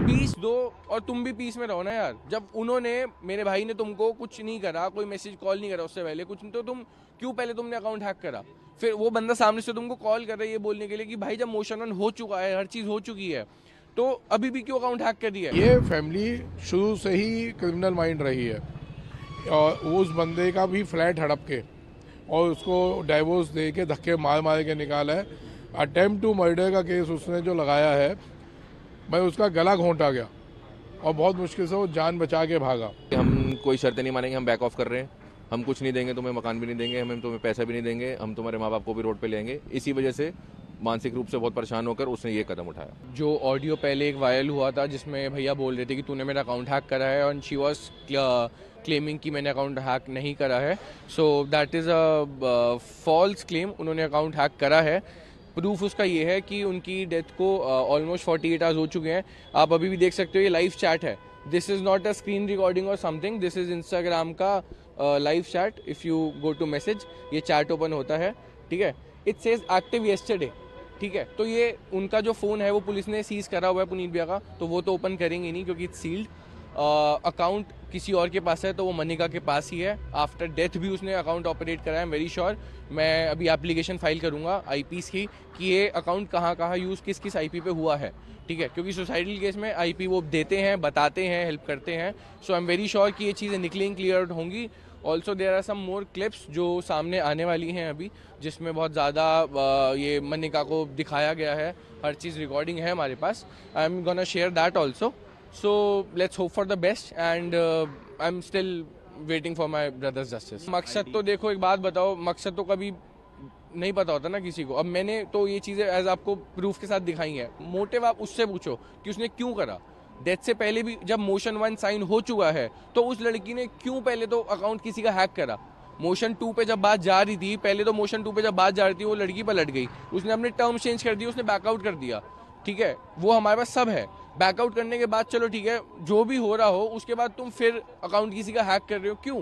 Piece दो और तुम भी पीस में रहो ना यार। जब उन्होंने, मेरे भाई ने तुमको कुछ नहीं करा, कोई मैसेज कॉल नहीं करा उससे पहले कुछ नहीं, तो तुम क्यों पहले तुमने अकाउंट हैक करा? फिर वो बंदा सामने से तुमको कॉल कर रहा है ये बोलने के लिए कि भाई जब मोशन ऑन हो चुका है, हर चीज़ हो चुकी है, तो अभी भी क्यों अकाउंट हैक कर दिया है? ये फैमिली शुरू से ही क्रिमिनल माइंड रही है और उस बंदे का भी फ्लैट हड़प के और उसको डाइवोर्स दे के धक्के मार मार के निकाला है। अटेम्प्ट टू मर्डर का केस उसने जो लगाया है, भाई उसका गला घोंटा गया और बहुत मुश्किल से वो जान बचा के भागा। हम कोई शर्तें नहीं मानेंगे, हम बैक ऑफ कर रहे हैं, हम कुछ नहीं देंगे, तुम्हें मकान भी नहीं देंगे, हम तुम्हें पैसा भी नहीं देंगे, हम तुम्हारे माँ बाप को भी रोड पे ले आएंगे। इसी वजह से मानसिक रूप से बहुत परेशान होकर उसने ये कदम उठाया। जो ऑडियो पहले एक वायरल हुआ था जिसमें भैया बोल रहे थे कि तूने मेरा अकाउंट हैक करा है, और शी वॉज क्लेमिंग कि मैंने अकाउंट हैक नहीं करा है। So that is a false claim. उन्होंने अकाउंट हैक करा है। प्रूफ उसका ये है कि उनकी डेथ को ऑलमोस्ट 48 आवर्स हो चुके हैं। आप अभी भी देख सकते हो, ये लाइव चैट है। This is not a screen recording और समथिंग, दिस इज़ इंस्टाग्राम का live chat. If you go to message, ये चैट ओपन होता है, ठीक है। इट सेज एक्टिव येस्टरडे, ठीक है। तो ये उनका जो फ़ोन है वो पुलिस ने सीज करा हुआ है पुनीत भैया का, तो वो तो ओपन करेंगे नहीं क्योंकि इट्स सील्ड। अकाउंट किसी और के पास है तो वो मनिका के पास ही है। आफ्टर डेथ भी उसने अकाउंट ऑपरेट करा है, आई एम वेरी श्योर। मैं अभी एप्लीकेशन फाइल करूंगा आईपीस की कि ये अकाउंट कहाँ कहाँ यूज़ किस किस आईपी पे हुआ है, ठीक है। क्योंकि सुसाइडल केस में आईपी वो देते हैं, बताते हैं, हेल्प करते हैं। So I am very sure कि ये चीज़ें निकलेंगी, क्लियर आउट होंगी। Also there are some more clips जो सामने आने वाली हैं अभी, जिसमें बहुत ज़्यादा ये मनिका को दिखाया गया है। हर चीज़ रिकॉर्डिंग है हमारे पास। I am gonna share that also. So let's hope for the best and I'm still waiting for my brother's justice. मकसद तो देखो, एक बात बताओ, मकसद तो कभी नहीं पता होता ना किसी को। अब मैंने तो ये चीज़ें एज आपको प्रूफ के साथ दिखाई हैं। मोटिव आप उससे पूछो कि उसने क्यों करा। डेथ से पहले भी जब मोशन 1 साइन हो चुका है तो उस लड़की ने क्यों पहले तो अकाउंट किसी का हैक करा? मोशन 2 पे जब बात जा रही थी, पहले तो मोशन 2 पे जब बात जा रही थी वो लड़की पलट गई, उसने अपने टर्म चेंज कर दिए, उसने बैकआउट कर दिया, ठीक है। वो हमारे पास सब है। बैकआउट करने के बाद चलो ठीक है, जो भी हो रहा हो, उसके बाद तुम फिर अकाउंट किसी का हैक कर रहे हो, क्यों?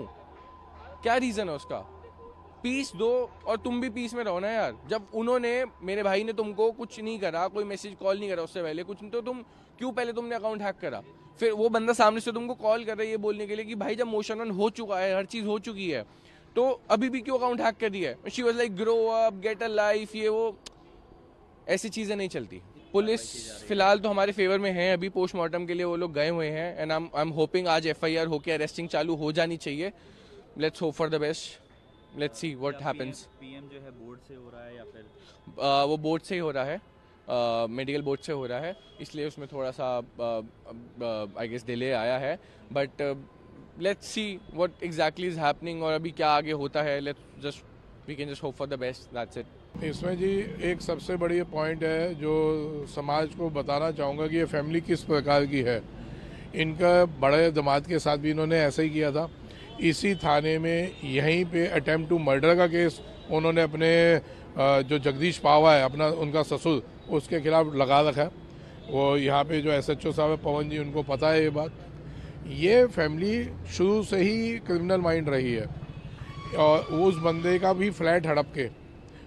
क्या रीज़न है उसका? पीस दो और तुम भी पीस में रहो ना यार। जब उन्होंने, मेरे भाई ने तुमको कुछ नहीं करा, कोई मैसेज कॉल नहीं करा उससे पहले कुछ नहीं, तो तुम क्यों पहले तुमने अकाउंट हैक करा? फिर वो बंदा सामने से तुमको कॉल कर रहा है ये बोलने के लिए कि भाई जब मोशन ऑन हो चुका है, हर चीज़ हो चुकी है, तो अभी भी क्यों अकाउंट हैक कर दिया है? She was like grow up, get a life, ये वो ऐसी चीज़ें नहीं चलती। पुलिस फिलहाल तो हमारे फेवर में है, अभी पोस्टमार्टम के लिए वो लोग गए हुए हैं एंड आई एम होपिंग आज एफआईआर होके अरेस्टिंग चालू हो जानी चाहिए। Let's hope for the best, let's see what happens. PM जो है बोर्ड से हो रहा है या फिर वो बोर्ड से ही हो रहा है, मेडिकल बोर्ड से हो रहा है, इसलिए उसमें थोड़ा सा आई गेस डिले आया है। But let's see what exactly is happening और अभी क्या आगे होता है। Let's just we can just hope for the best, that's it. इसमें जी एक सबसे बड़ी पॉइंट है जो समाज को बताना चाहूँगा कि ये फैमिली किस प्रकार की है। इनका बड़े दामाद के साथ भी इन्होंने ऐसा ही किया था। इसी थाने में यहीं पे अटेम्प्ट टू मर्डर का केस उन्होंने अपने जो जगदीश पावा है, अपना उनका ससुर, उसके खिलाफ लगा रखा है। वो यहाँ पे जो एसएचओ साहब है पवन जी, उनको पता है ये बात। ये फैमिली शुरू से ही क्रिमिनल माइंड रही है और उस बंदे का भी फ्लैट हड़प के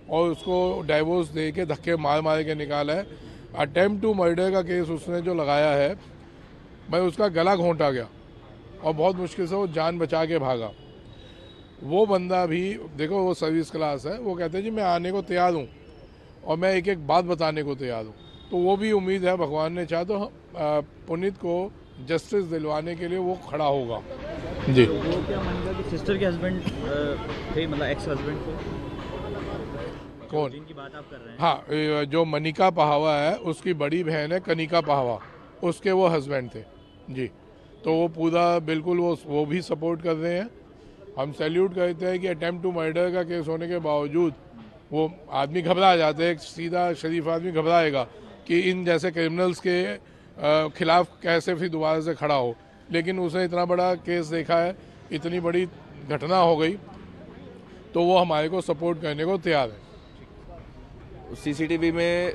और उसको डाइवोर्स दे के धक्के मार मार के निकाला है। अटेम्प्ट टू मर्डर का केस उसने जो लगाया है, भाई उसका गला घोंटा गया और बहुत मुश्किल से वो जान बचा के भागा। वो बंदा भी देखो, वो सर्विस क्लास है, वो कहते हैं जी मैं आने को तैयार हूँ और मैं एक एक बात बताने को तैयार हूँ। तो वो भी उम्मीद है भगवान ने चाहा तो पुनीत को जस्टिस दिलवाने के लिए वो खड़ा होगा जी। वो क्या मनिका की सिस्टर के हस्बैंड थे, मतलब एक्स हस्बैंड को? कौन? जिनकी बात आप कर रहे हैं? हाँ, जो मनिका पहावा है उसकी बड़ी बहन है कनिका पहावा, उसके वो हस्बैंड थे जी। तो वो पूरा बिल्कुल वो भी सपोर्ट कर रहे हैं। हम सैल्यूट करते हैं कि अटेम्प्ट टू मर्डर का केस होने के बावजूद वो आदमी घबरा जाते हैं। सीधा शरीफ आदमी घबराएगा कि इन जैसे क्रिमिनल्स के खिलाफ कैसे फिर दोबारा से खड़ा हो, लेकिन उसने इतना बड़ा केस देखा है, इतनी बड़ी घटना हो गई, तो वो हमारे को सपोर्ट करने को तैयार है। सीसीटीवी में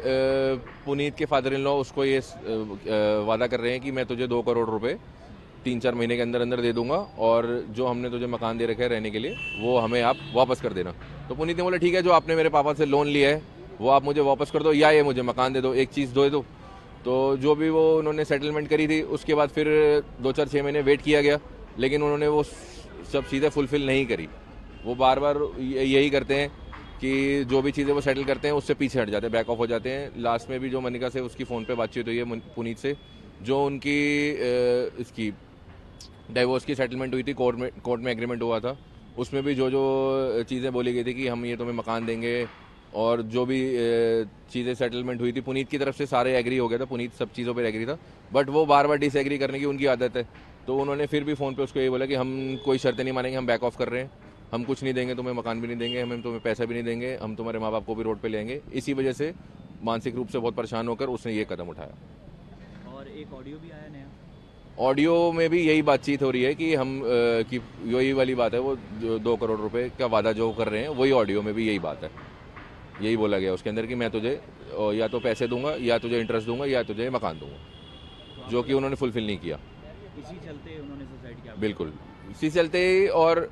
पुनीत के फादर इन लॉ उसको ये वादा कर रहे हैं कि मैं तुझे 2 करोड़ रुपए 3-4 महीने के अंदर अंदर दे दूंगा और जो हमने तुझे मकान दे रखा है रहने के लिए वो हमें आप वापस कर देना। तो पुनीत ने बोला ठीक है, जो आपने मेरे पापा से लोन लिया है वो आप मुझे वापस कर दो या ये मुझे मकान दे दो, एक चीज़ दे दो। तो जो भी वो उन्होंने सेटलमेंट करी थी उसके बाद फिर 2-4-6 महीने वेट किया गया, लेकिन उन्होंने वो सब चीज़ें फुलफ़िल नहीं करी। वो बार बार यही करते हैं कि जो भी चीज़ें वो सेटल करते हैं उससे पीछे हट जाते हैं, बैक ऑफ हो जाते हैं। लास्ट में भी जो मनिका से उसकी फ़ोन पे बातचीत हुई है पुनीत से, जो उनकी इसकी डाइवोर्स की सेटलमेंट हुई थी, कोर्ट में एग्रीमेंट हुआ था, उसमें भी जो जो चीज़ें बोली गई थी कि हम ये तुम्हें मकान देंगे और जो भी चीज़ें सेटलमेंट हुई थी पुनीत की तरफ से सारे एग्री हो गया था, पुनीत सब चीज़ों पर एग्री था, बट वो बार बार डिसएग्री करने की उनकी आदत है। तो उन्होंने फिर भी फ़ोन पे उसको ये बोला कि हम कोई शर्तें नहीं मानेंगे, हम बैक ऑफ कर रहे हैं, हम कुछ नहीं देंगे तुम्हें, मकान भी नहीं देंगे, हम तुम्हें पैसा भी नहीं देंगे, हम तुम्हारे माँ बाप को भी रोड पे ले आएंगे। इसी वजह से मानसिक रूप से बहुत परेशान होकर उसने ये कदम उठाया। और एक ऑडियो भी आया नया, ऑडियो में भी यही बातचीत हो रही है कि हम कि यही वाली बात है, वो 2 करोड़ रुपए का वादा जो कर रहे हैं वही ऑडियो में भी यही बात है, यही बोला गया उसके अंदर कि मैं तुझे या तो पैसे दूंगा, या तुझे इंटरेस्ट दूंगा, या तुझे मकान दूंगा, जो कि उन्होंने फुलफिल नहीं किया। इसी चलते उन्होंने सुसाइड किया। बिल्कुल इसी चलते, और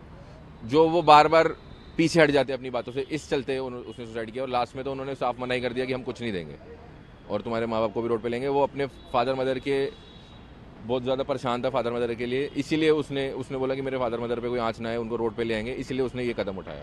जो वो बार बार पीछे हट जाते हैं अपनी बातों से, इस चलते उसने सुसाइड किया। और लास्ट में तो उन्होंने साफ मना ही कर दिया कि हम कुछ नहीं देंगे और तुम्हारे माँ बाप को भी रोड पे लेंगे। वो अपने फादर मदर के बहुत ज़्यादा परेशान था, फादर मदर के लिए, इसीलिए उसने बोला कि मेरे फादर मदर पे कोई आँच ना आए, उनको रोड पे ले आएंगे, इसीलिए उसने ये कदम उठाया।